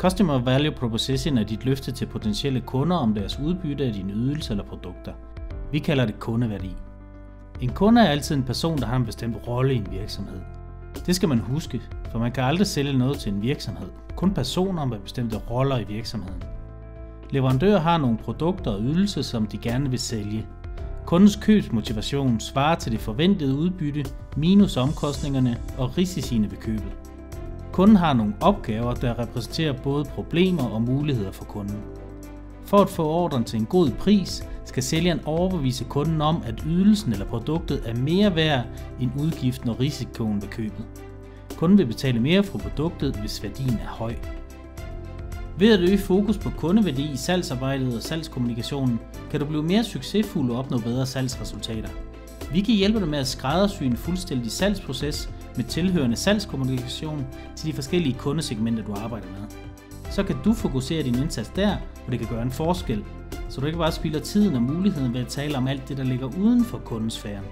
Customer Value Proposition er dit løfte til potentielle kunder om deres udbytte af dine ydelser eller produkter. Vi kalder det kundeværdi. En kunde er altid en person, der har en bestemt rolle i en virksomhed. Det skal man huske, for man kan aldrig sælge noget til en virksomhed. Kun personer med bestemte roller i virksomheden. Leverandører har nogle produkter og ydelser, som de gerne vil sælge. Kundens købsmotivation svarer til det forventede udbytte, minus omkostningerne og risiciene ved købet. Kunden har nogle opgaver, der repræsenterer både problemer og muligheder for kunden. For at få ordren til en god pris, skal sælgeren overbevise kunden om, at ydelsen eller produktet er mere værd end udgiften og risikoen ved købet. Kunden vil betale mere for produktet, hvis værdien er høj. Ved at øge fokus på kundeværdi i salgsarbejdet og salgskommunikationen, kan du blive mere succesfuld og opnå bedre salgsresultater. Vi kan hjælpe dig med at skræddersy en fuldstændig salgsproces med tilhørende salgskommunikation til de forskellige kundesegmenter, du arbejder med. Så kan du fokusere din indsats der, hvor det kan gøre en forskel, så du ikke bare spilder tiden og muligheden ved at tale om alt det, der ligger uden for kundesfæren.